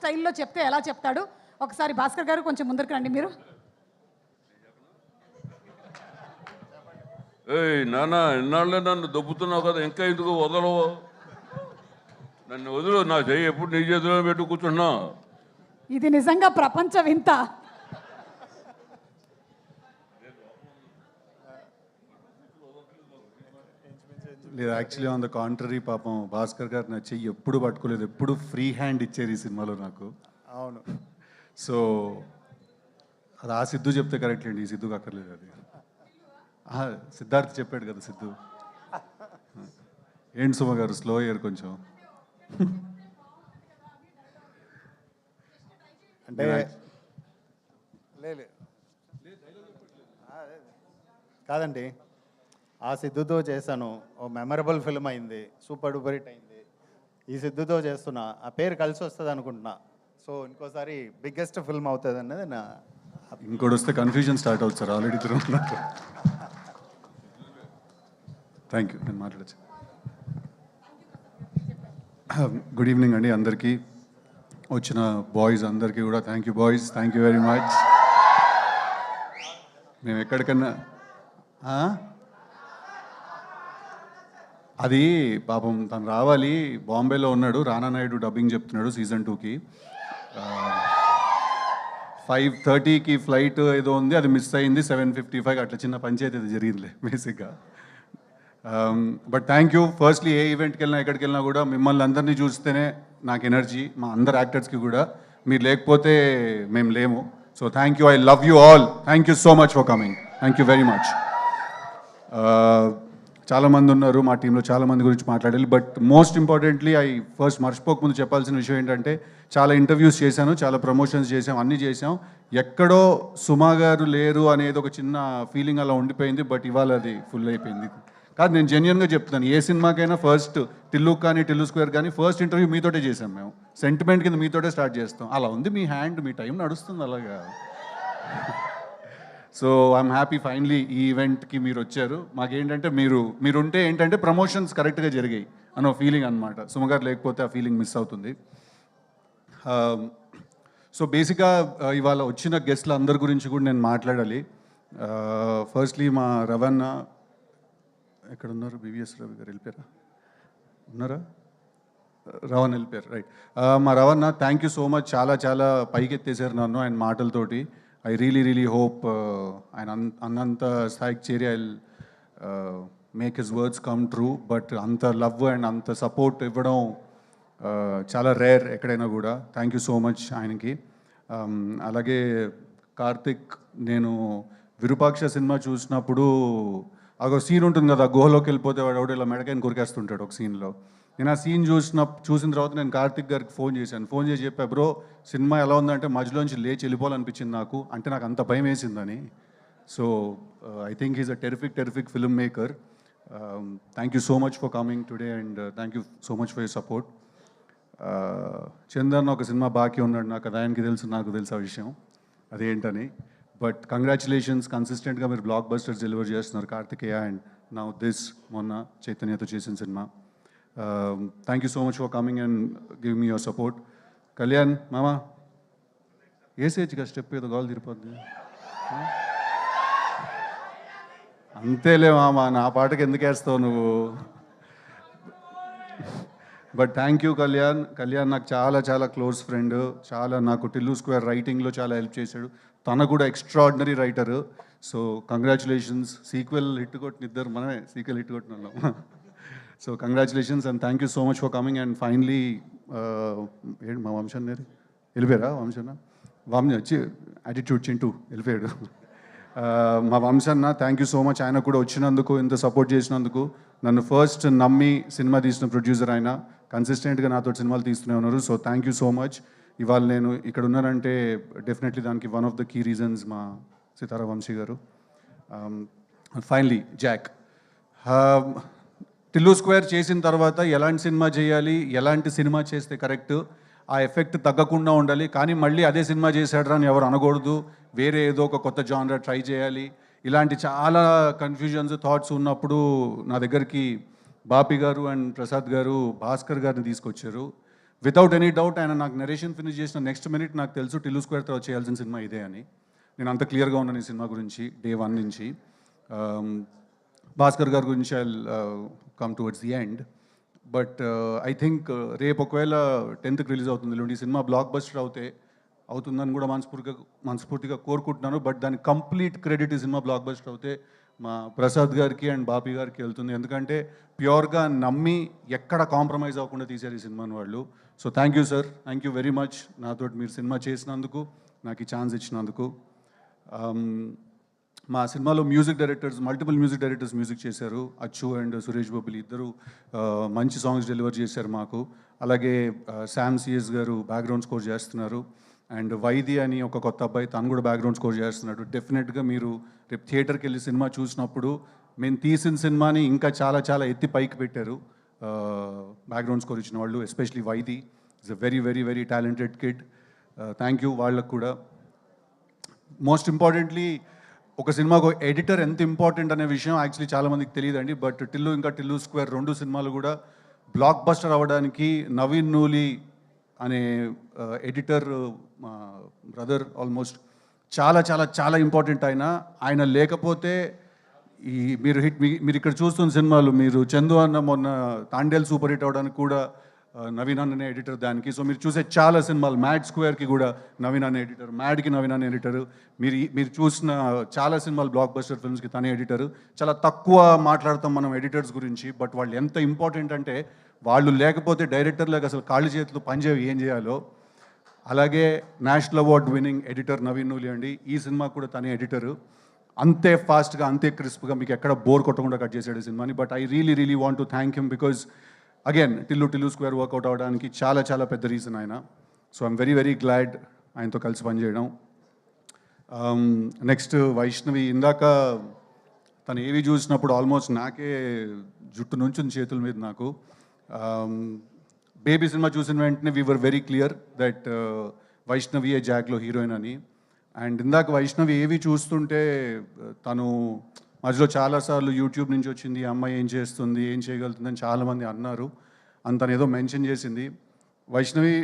స్టైల్లో చెప్తే ఎలా చెప్తాడు ఒకసారి భాస్కర్ గారు కొంచెం ముందరికి రండి మీరు. ఏయ్ నాన్న, ఇన్నాళ్ళే నన్ను దొబ్బుతున్నావు కదా, ఇంకా ఎందుకు వదలవు? నన్ను వదులు, నా చెయ్యి ఎప్పుడు నీ చేతిలో పెట్టు కూర్చున్నా. ఇది నిజంగా ప్రపంచ వింత. లేదు, యాక్చువల్లీ ఆన్ ద కాంట్రరీ, పాపం భాస్కర్ గారు నా చెయ్యి ఎప్పుడు పట్టుకోలేదు, ఎప్పుడు ఫ్రీ హ్యాండ్ ఇచ్చారు ఈ సినిమాలో నాకు. అవును. సో అది ఆ సిద్ధు చెప్తే కరెక్ట్ అండి, ఈ సిద్ధుకి అక్కర్లేదు అది. సిద్ధార్థ్ చెప్పాడు కదా సిద్ధు. ఏంటి సుమ గారు స్లో అయ్యారు కొంచెం. అంటే కాదండి, ఆ సిద్ధుతో చేశాను, ఓ మెమరబుల్ ఫిల్మ్ అయింది, సూపర్ డూపర్ హిట్ అయింది. ఈ సిద్ధుతో చేస్తున్నా, ఆ పేరు కలిసి వస్తుంది అనుకుంటున్నా. సో ఇంకోసారి బిగ్గెస్ట్ ఫిల్మ్ అవుతుంది అనేది నా. ఇంకోటి వస్తే కన్ఫ్యూజన్ స్టార్ట్ అవుతుంది సార్, ఆల్రెడీ తిరుగుతున్నారు. థ్యాంక్ యూ, నేను మాట్లాడచ్చు. గుడ్ ఈవినింగ్ అండి అందరికీ, వచ్చిన బాయ్స్ అందరికీ కూడా thank you boys, thank you very much. మేము ఎక్కడికన్నా అది పాపం తను రావాలి, బాంబేలో ఉన్నాడు, రానా నాయుడు డబ్బింగ్ చెప్తున్నాడు సీజన్ 2కి. 5:30కి ఫ్లైట్ ఏదో ఉంది, అది మిస్ అయింది. 7:55 అట్లా చిన్న పంచాయతీ అది జరిగిందిలే బేసిక్గా. But thank you. ఫస్ట్లీ ఏ ఈవెంట్కి వెళ్ళినా ఎక్కడికి వెళ్ళినా కూడా మిమ్మల్ని అందరినీ చూస్తేనే నాకు ఎనర్జీ, మా అందరు యాక్టర్స్కి కూడా. మీరు లేకపోతే మేము లేము. So thank you, I love you all, thank you so much for coming, thank you very much. చాలామంది ఉన్నారు మా టీంలో, చాలామంది గురించి మాట్లాడాలి. బట్ మోస్ట్ ఇంపార్టెంట్లీ ఫస్ట్ మర్చిపోకముందు చెప్పాల్సిన విషయం ఏంటంటే, చాలా ఇంటర్వ్యూస్ చేశాను, చాలా ప్రమోషన్స్ చేసాం, అన్నీ చేసాం. ఎక్కడో సుమా గారు లేరు అనేది ఒక చిన్న ఫీలింగ్ అలా ఉండిపోయింది. బట్ ఇవాళ అది ఫుల్ అయిపోయింది. కాదు, నేను జెన్యున్గా చెప్తున్నాను, ఏ సినిమాకైనా ఫస్ట్ టిల్లు కానీ టిల్లు స్క్వేర్ కానీ ఫస్ట్ ఇంటర్వ్యూ మీతోటే చేసాం మేము. సెంటిమెంట్ కింద మీతోటే స్టార్ట్ చేస్తాం. అలా ఉంది మీ హ్యాండ్, మీ టైం నడుస్తుంది అలాగా. సో ఐఎమ్ హ్యాపీ ఫైనలీ ఈ ఈవెంట్కి మీరు వచ్చారు. మాకేంటంటే మీరుంటే ఏంటంటే ప్రమోషన్స్ కరెక్ట్గా జరిగాయి అన్న ఫీలింగ్ అనమాట. సుమగారు లేకపోతే ఆ ఫీలింగ్ మిస్ అవుతుంది. సో బేసిక్గా ఇవాళ వచ్చిన గెస్ట్ల అందరి గురించి కూడా నేను మాట్లాడాలి. ఫస్ట్లీ మా రవణ ఎక్కడ ఉన్నారు? బివిఎస్ రవి గారు వెళ్ళిపోయారా? ఉన్నారా? రవణ్ వెళ్ళిపోయారు, రైట్. మా రవణ, థ్యాంక్ యూ సో మచ్, చాలా చాలా పైకి ఎత్తేసారు నన్ను ఆయన మాటలతోటి. ఐ రియలీ హోప్ ఆయన అన్నంత స్థాయికి చేరి I make his words come true. But అంత లవ్ అండ్ అంత సపోర్ట్ ఇవ్వడం చాలా రేర్ ఎక్కడైనా కూడా. థ్యాంక్ యూ సో మచ్ ఆయనకి. అలాగే కార్తిక్, నేను విరూపాక్ష సినిమా చూసినప్పుడు ఒక సీన్ ఉంటుంది కదా, గుహలోకి వెళ్ళిపోతే వాడు ఎవడో ఇలా మెడకాయని కొరికేస్తుంటాడు ఒక సీన్లో. నేను ఆ సీన్ చూసిన తర్వాత నేను కార్తిక్ గారికి ఫోన్ చేసి చెప్పా, బ్రో సినిమా ఎలా ఉందంటే మధ్యలోంచి లేచి వెళ్ళిపోవాలనిపించింది నాకు, అంటే నాకు అంత భయం వేసిందని. So I think is a terrific film maker. Thank you so much for coming today and thank you so much for your support. Chandan ఒక సినిమా బాకీ ఉన్నాడు నాకు, అది ఆయనకి తెలుసు, నాకు తెలుసు ఆ విషయం అదేంటని. బట్ కంగ్రాచులేషన్స్, కన్సిస్టెంట్గా మీరు బ్లాక్ బస్టర్స్ డెలివర్ చేస్తున్నారు కార్తికేయ అండ్ నౌ దిస్ మొన్న చైతన్యతో చేసిన cinema. Thank you so much for coming and give me your support. Kalyan మామా ఏసేజ్గా స్టెప్ ఏదో గాలు తిరిపోద్ది అంతేలే మామా, నా పాటకి ఎందుకు వేస్తావు నువ్వు. బట్ థ్యాంక్ యూ కళ్యాణ్ నాకు చాలా చాలా క్లోజ్ ఫ్రెండ్, చాలా నాకు టిల్లు స్క్వేర్ రైటింగ్లో చాలా హెల్ప్ చేశాడు. తన కూడా extraordinary writer. So congratulations. Sequel hit కొట్టిన ఇద్దరు మనమే సీక్వెల్ హిట్ కొట్టిన వాళ్ళం. So congratulations and thank you so much for coming. And finally ఏంటి మా వంశన్న వెళ్ళిపోయారా? వంశన్న వచ్చి యాటిట్యూడ్ చింటూ వెళ్ళిపోయాడు. మా వంశన్న థ్యాంక్ యూ సో మచ్, ఆయన కూడా వచ్చినందుకు, ఇంత సపోర్ట్ చేసినందుకు. నన్ను ఫస్ట్ నమ్మి సినిమా తీసిన ప్రొడ్యూసర్ ఆయన, కన్సిస్టెంట్గా నాతో సినిమాలు తీస్తూనే ఉన్నారు. So thank you so much. ఇవాళ నేను ఇక్కడ ఉన్నానంటే డెఫినెట్లీ దానికి one of the key reasons మా సితారా వంశీ గారు. ఫైనలీ జాక్, టిల్లు స్క్వేర్ చేసిన తర్వాత ఎలాంటి సినిమా చేయాలి, ఎలాంటి సినిమా చేస్తే కరెక్ట్, ఆ ఎఫెక్ట్ తగ్గకుండా ఉండాలి, కానీ మళ్ళీ అదే సినిమా చేశాడరా అని ఎవరు అనకూడదు, వేరే ఏదో ఒక కొత్త జానరా ట్రై చేయాలి, ఇలాంటి చాలా కన్ఫ్యూజన్స్ థాట్స్ ఉన్నప్పుడు నా దగ్గరికి బాపి గారు అండ్ ప్రసాద్ గారు భాస్కర్ గారిని తీసుకొచ్చారు. వితౌట్ ఎనీ డౌట్ ఆయన నాకు నరేషన్ ఫినిష్ చేసిన నెక్స్ట్ మినిట్ నాకు తెలుసు టిల్లు స్క్వేర్ తర్వాత చేయాల్సిన సినిమా ఇదే అని. నేను అంత క్లియర్గా ఉన్నాను ఈ సినిమా గురించి డే 1 నుంచి. భాస్కర్ గారి గురించి I come towards the end. But I think రేపు ఒకవేళ 10th రిలీజ్ అవుతుంది ఈ సినిమా బ్లాక్ బస్టర్ అవుతుందని కూడా మనస్ఫూర్తిగా కోరుకుంటున్నాను. బట్ దాని కంప్లీట్ క్రెడిట్ ఈ సినిమా బ్లాక్ బస్టర్ అవుతే మా ప్రసాద్ గారికి అండ్ బాపి గారికి వెళ్తుంది. ఎందుకంటే ప్యూర్గా నమ్మి ఎక్కడ కాంప్రమైజ్ అవ్వకుండా తీశారు ఈ సినిమాని వాళ్ళు. So thank you sir, thank you very much నాతో మీరు సినిమా చేసినందుకు, నాకు ఈ ఛాన్స్ ఇచ్చినందుకు. మా సినిమాలో మల్టిపుల్ మ్యూజిక్ డైరెక్టర్స్ మ్యూజిక్ చేశారు. అచ్చు అండ్ సురేష్ బొబ్బిలి ఇద్దరు మంచి సాంగ్స్ డెలివర్ చేశారు మాకు. అలాగే శామ్ సిఎస్ గారు బ్యాక్గ్రౌండ్ స్కోర్ చేస్తున్నారు. అండ్ వైది అని ఒక కొత్త అబ్బాయి, తను కూడా బ్యాక్గ్రౌండ్ స్కోర్ చేస్తున్నాడు. డెఫినెట్గా మీరు రేపు థియేటర్కి వెళ్ళి సినిమా చూసినప్పుడు మేము తీసిన సినిమాని ఇంకా చాలా చాలా ఎత్తి పైకి పెట్టారు బ్యాక్గ్రౌండ్ స్కోర్ ఇచ్చిన వాళ్ళు, ఎస్పెషలీ వైది. It's a very very very talented kid. Thank you వాళ్ళకు కూడా. మోస్ట్ ఇంపార్టెంట్లీ ఒక సినిమాకు ఎడిటర్ ఎంత ఇంపార్టెంట్ అనే విషయం యాక్చువల్లీ చాలామందికి తెలియదండి. బట్ టిల్లు స్క్వేర్ 2 సినిమాలు కూడా బ్లాక్ బస్టర్ అవ్వడానికి నవీన్ నూలి అనే ఎడిటర్ మా బ్రదర్ ఆల్మోస్ట్ చాలా చాలా చాలా ఇంపార్టెంట్. ఆయన లేకపోతే ఈ మీరు ఇక్కడ చూస్తున్న సినిమాలు, మీరు చందు అన్న మొన్న తాండేల్ సూపర్ హిట్ అవ్వడానికి కూడా నవీన్ అనే ఎడిటర్ దానికి. సో మీరు చూసే చాలా సినిమాలు, మ్యాడ్ స్క్వేర్కి కూడా నవీన్ అనే ఎడిటర్, మ్యాడ్కి నవీన్ అనే ఎడిటర్, మీరు చూసిన చాలా సినిమాలు బ్లాక్ బస్టర్ ఫిల్మ్స్కి తనే ఎడిటర్. చాలా తక్కువ మాట్లాడతాం మనం ఎడిటర్స్ గురించి, బట్ వాళ్ళు ఎంత ఇంపార్టెంట్ అంటే వాళ్ళు లేకపోతే డైరెక్టర్లకు అసలు కాళ్ళు చేతులు పనిచేవి ఏం చేయాలో. అలాగే national award winning editor Naveen Nooli అండి, ఈ సినిమా కూడా తనే ఎడిటరు. అంతే ఫాస్ట్గా అంతే క్రిస్ప్గా మీకు ఎక్కడ బోర్ కొట్టకుండా కట్ చేసాడు ఈ సినిమాని. But I really want to thank him because again Tillu Square work out అవ్వడానికి చాలా చాలా పెద్ద రీజన్ ఆయన. So I'm very very glad ఆయనతో కలిసి పనిచేయడం. నెక్స్ట్ వైష్ణవి, ఇందాక తను ఏవి చూసినప్పుడు ఆల్మోస్ట్ నాకే జుట్టు నుంచుంది చేతుల మీద నాకు. బేబీ సినిమా చూసిన వెంటనే we were very clear that Vaishnavi ఏ జాక్లో హీరోయిన్ అని. అండ్ ఇందాక వైష్ణవి ఏవి చూస్తుంటే తను మధ్యలో చాలాసార్లు యూట్యూబ్ నుంచి వచ్చింది, ఈ అమ్మాయి ఏం చేస్తుంది, ఏం చేయగలుగుతుందని చాలామంది అన్నారు. తను ఏదో మెన్షన్ చేసింది. వైష్ణవి,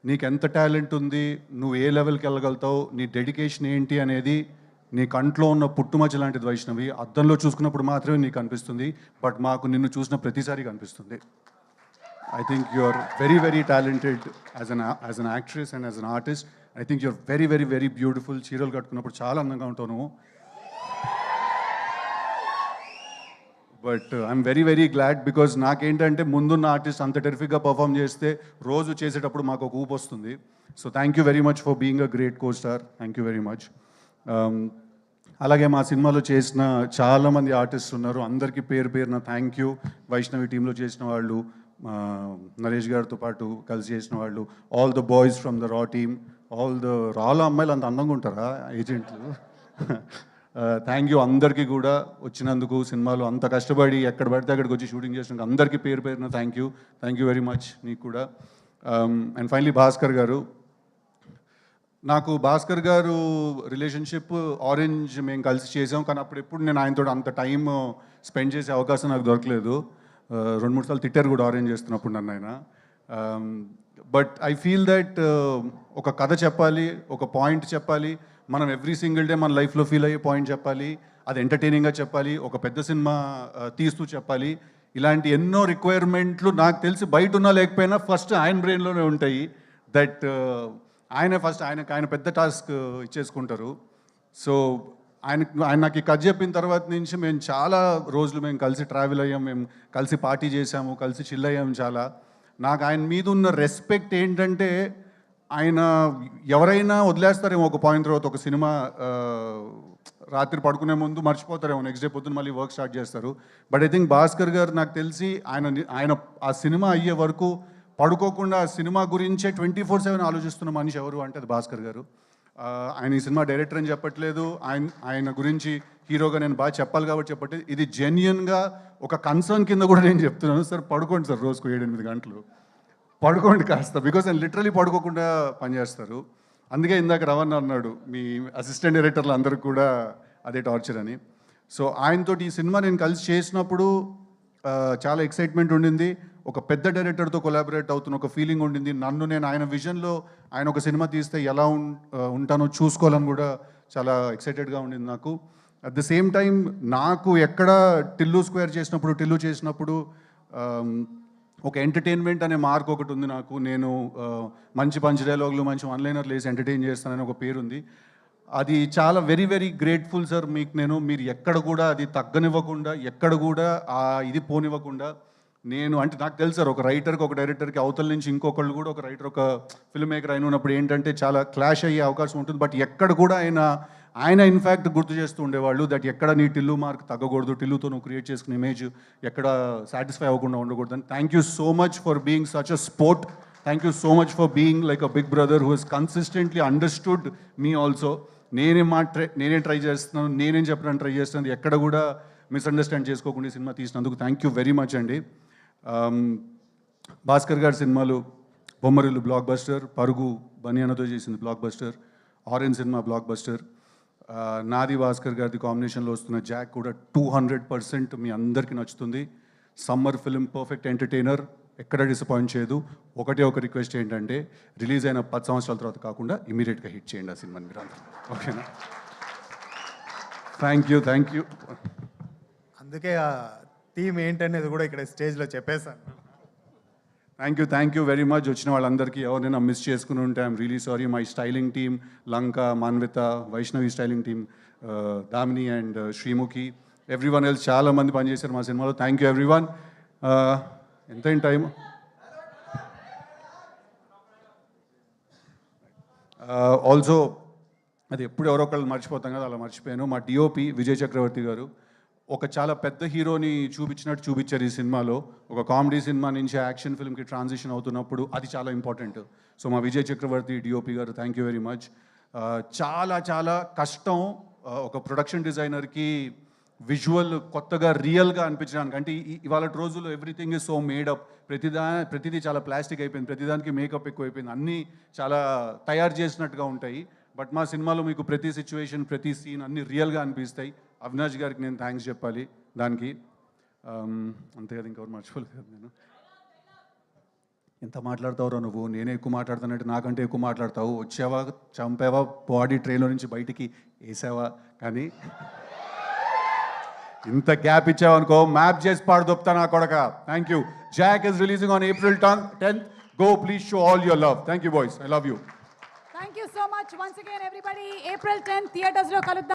నీకు ఎంత టాలెంట్ ఉంది, నువ్వు ఏ లెవెల్కి వెళ్ళగలుగుతావు, నీ డెడికేషన్ ఏంటి అనేది నీ కంట్లో ఉన్న పుట్టుమచ్చ లాంటిది వైష్ణవి. అద్దంలో చూసుకున్నప్పుడు మాత్రమే నీకు అనిపిస్తుంది, బట్ మాకు నిన్ను చూసిన ప్రతిసారి కనిపిస్తుంది. I think you're very, very talented as an actress and as an artist. I think you're very, very, very beautiful. చీరలు కట్టుకున్నప్పుడు చాలా అందంగా ఉంటావు నువ్వు. But I'm very very glad because నాకేంటంటే ముందున్న ఆర్టిస్ట్ అంత టెరిఫిక్గా పర్ఫామ్ చేస్తే రోజు చేసేటప్పుడు మాకు ఒక ఊపు వస్తుంది. So thank you very much for being a great co star. Thank you very much. అలాగే మా సినిమాలో చేసిన చాలామంది ఆర్టిస్ట్ ఉన్నారు, అందరికీ పేరు పేరున థ్యాంక్ యూ. వైష్ణవి టీంలో చేసిన వాళ్ళు, నరేష్ గారితో పాటు కలిసి చేసిన వాళ్ళు, all the boys from the raw team, రాలో అమ్మాయిలు అంత అందంగా ఉంటారా ఏజెంట్లు. థ్యాంక్ యూ అందరికీ కూడా వచ్చినందుకు, సినిమాలో అంత కష్టపడి ఎక్కడ పడితే అక్కడికి వచ్చి షూటింగ్ చేసినందుకు అందరికీ పేరు పేరున థ్యాంక్ యూ వెరీ మచ్ నీకు కూడా. అండ్ ఫైనలీ భాస్కర్ గారు, నాకు భాస్కర్ గారు రిలేషన్షిప్ ఆరెంజ్ మేము కలిసి చేసాం, కానీ అప్పుడు ఎప్పుడు నేను ఆయనతో అంత టైం స్పెండ్ చేసే అవకాశం నాకు దొరకలేదు. 2-3 సార్లు తిట్టారు కూడా ఆరెంజ్ చేస్తున్నప్పుడు నన్ను ఆయన. బట్ ఐ ఫీల్ దట్ ఒక కథ చెప్పాలి, ఒక పాయింట్ చెప్పాలి, మనం ఎవ్రీ సింగిల్ డే మన లైఫ్లో ఫీల్ అయ్యే పాయింట్ చెప్పాలి, అది ఎంటర్టైనింగ్గా చెప్పాలి, ఒక పెద్ద సినిమా తీస్తూ చెప్పాలి. ఇలాంటి ఎన్నో రిక్వైర్మెంట్లు నాకు తెలిసి బయట ఉన్నా లేకపోయినా ఫస్ట్ ఆయన బ్రెయిన్లోనే ఉంటాయి. దట్ ఆయన పెద్ద టాస్క్ ఇచ్చేసుకుంటారు. సో ఆయన నాకు ఈ కథ చెప్పిన తర్వాత నుంచి మేము చాలా రోజులు మేము కలిసి ట్రావెల్ అయ్యాం, మేము కలిసి పార్టీ చేసాము, కలిసి చిల్ అయ్యాము చాలా. నాకు ఆయన మీద ఉన్న రెస్పెక్ట్ ఏంటంటే, ఆయన ఎవరైనా వదిలేస్తారేమో ఒక పాయింట్ తర్వాత, ఒక సినిమా రాత్రి పడుకునే ముందు మర్చిపోతారేమో, నెక్స్ట్ డే పొద్దున్న మళ్ళీ వర్క్ స్టార్ట్ చేస్తారు. బట్ ఐ థింక్ భాస్కర్ గారు నాకు తెలిసి ఆయన ఆ సినిమా అయ్యే వరకు పడుకోకుండా ఆ సినిమా గురించే 24/7 ఆలోచిస్తున్న మనిషి ఎవరు అంటే అది భాస్కర్ గారు. ఆయన ఈ సినిమా డైరెక్టర్ అని చెప్పట్లేదు, ఆయన గురించి హీరోగా నేను బాగా చెప్పాలి కాబట్టి చెప్పట్లేదు. ఇది జెన్యున్గా ఒక కన్సర్న్ కింద కూడా నేను చెప్తున్నాను. సార్ పడుకోండి సార్, రోజుకు 7-8 గంటలు పడుకోండి కాస్త, బికాజ్ ఆయన లిటరలీ పడుకోకుండా పనిచేస్తారు. అందుకే ఇందాక రవణ అన్నాడు మీ అసిస్టెంట్ డైరెక్టర్లు అందరికి కూడా అదే టార్చర్ అని. సో ఆయనతోటి ఈ సినిమా నేను కలిసి చేసినప్పుడు చాలా ఎక్సైట్మెంట్ ఉండింది. ఒక పెద్ద డైరెక్టర్తో కొలాబరేట్ అవుతున్న ఒక ఫీలింగ్ ఉండింది. నన్ను నేను ఆయన విజన్లో ఆయన ఒక సినిమా తీస్తే ఎలా ఉంటానో చూసుకోవాలని కూడా చాలా ఎక్సైటెడ్గా ఉండింది నాకు. అట్ ద సేమ్ టైం నాకు ఎక్కడ టిల్లు స్క్వేర్ చేసినప్పుడు ఒక ఎంటర్టైన్మెంట్ అనే మార్క్ ఒకటి ఉంది నాకు. నేను మంచి పంచ్ డైలాగులు, మంచి వన్లైనర్లు వేసి ఎంటర్టైన్ చేస్తానని ఒక పేరుంది. అది చాలా వెరీ వెరీ గ్రేట్ఫుల్ సార్ మీకు. మీరు ఎక్కడ కూడా అది తగ్గనివ్వకుండా, ఎక్కడ కూడా ఇది పోనివ్వకుండా, నేను అంటే నాకు తెలుసు సార్, ఒక రైటర్కి ఒక డైరెక్టర్కి అవతల నుంచి ఇంకొకళ్ళు కూడా, ఒక రైటర్ ఒక ఫిల్మ్ మేకర్ అయిన ఉన్నప్పుడు ఏంటంటే చాలా క్లాష్ అయ్యే అవకాశం ఉంటుంది. బట్ ఎక్కడ కూడా ఆయన ఇన్ఫ్యాక్ట్ గుర్తు చేస్తూ ఉండేవాళ్ళు దట్ ఎక్కడ నీ టిల్లు మార్క్ తగ్గకూడదు, టిల్లుతో నువ్వు క్రియేట్ చేసుకున్న ఇమేజ్ ఎక్కడ సాటిస్ఫై అవ్వకుండా ఉండకూడదు అని. Thank you so much for being such a sport. Thank you so much for being like a big brother who he's consistently understood me also. నేనేం ట్రై చేస్తున్నాను, నేనేం చెప్పడానికి ట్రై చేస్తున్నాను, ఎక్కడ కూడా మిస్అండర్స్టాండ్ చేసుకోకుండా సినిమా తీసినందుకు థ్యాంక్ యూ వెరీ మచ్ అండి. భాస్కర్ గారి సినిమాలు బొమ్మరిల్లు బ్లాక్ బస్టర్, పరుగు బనియానతో చేసింది block buster, orange cinema block buster, నాది భాస్కర్ గారిది కాంబినేషన్లో వస్తున్న జాక్ కూడా 200% మీ అందరికీ నచ్చుతుంది. సమ్మర్ ఫిల్మ్, పర్ఫెక్ట్ ఎంటర్టైనర్, ఎక్కడ డిసప్పాయింట్ చేయదు. ఒక రిక్వెస్ట్ ఏంటంటే రిలీజ్ అయిన 10 సంవత్సరాల తర్వాత కాకుండా ఇమీడియట్గా హిట్ చేయండి ఆ సినిమాని మీరు అందరూ. ఓకేనా? Thank you. అందుకే ఆ థీమ్ ఏంటనేది కూడా ఇక్కడ స్టేజ్లో చెప్పేశాను. Thank you very much. వచ్చిన వాళ్ళందరికీ ఎవరైనా మిస్ చేసుకుని ఉంటే I'm really sorry. My styling team, Lanka, Manvitha, Vaishnavi styling team, Damini and Sreemukhi, everyone else చాలా మంది పనిచేశారు మా సినిమాలో. Thank you everyone. ఎంతైనా టైం ఆల్సో అది ఎప్పుడు ఎవరో ఒకళ్ళు మర్చిపోతాం కదా, అలా మర్చిపోయాను. మా డిఓపి విజయ్ చక్రవర్తి గారు ఒక చాలా పెద్ద హీరోని చూపించారు ఈ సినిమాలో. ఒక కామెడీ సినిమా నుంచి యాక్షన్ ఫిల్మ్కి ట్రాన్సిషన్ అవుతున్నప్పుడు అది చాలా ఇంపార్టెంట్. సో మా విజయ్ చక్రవర్తి డిఓపి గారు థ్యాంక్ యూ వెరీ మచ్. చాలా కష్టం ఒక ప్రొడక్షన్ డిజైనర్కి విజువల్ కొత్తగా రియల్గా అనిపించడానికి. అంటే ఇవాళ రోజుల్లో ఎవ్రీథింగ్ ఈజ్ సో మేడప్, ప్రతిదీ చాలా ప్లాస్టిక్ అయిపోయింది, ప్రతిదానికి మేకప్ ఎక్కువైపోయింది, అన్నీ చాలా తయారు చేసినట్టుగా ఉంటాయి. బట్ మా సినిమాలో మీకు ప్రతి సిచ్యువేషన్, ప్రతి సీన్ అన్నీ రియల్గా అనిపిస్తాయి. అవినాష్ గారికి నేను థ్యాంక్స్ చెప్పాలి దానికి. అంతే కదా, ఇంకెవరు మర్చిపోలేదు కదా. నేను ఎంత మాట్లాడతావురా నువ్వు, నేనే ఎక్కువ మాట్లాడుతానంటే నాకంటే ఎక్కువ మాట్లాడతావు. వచ్చావా, చంపావా, బాడీ ట్రైన్లో నుంచి బయటికి వేసావా, కానీ ఇంత గ్యాప్ ఇచ్చావనుకో మ్యాప్ చేసి పాడుదొప్తా నా కొడక. Thank you. Jack is releasing on April 10th. Go, please show all your love. Thank you boys, I love you. Thank you so much once again everybody. April 10th థియేటర్స్లో కలుద్దాం.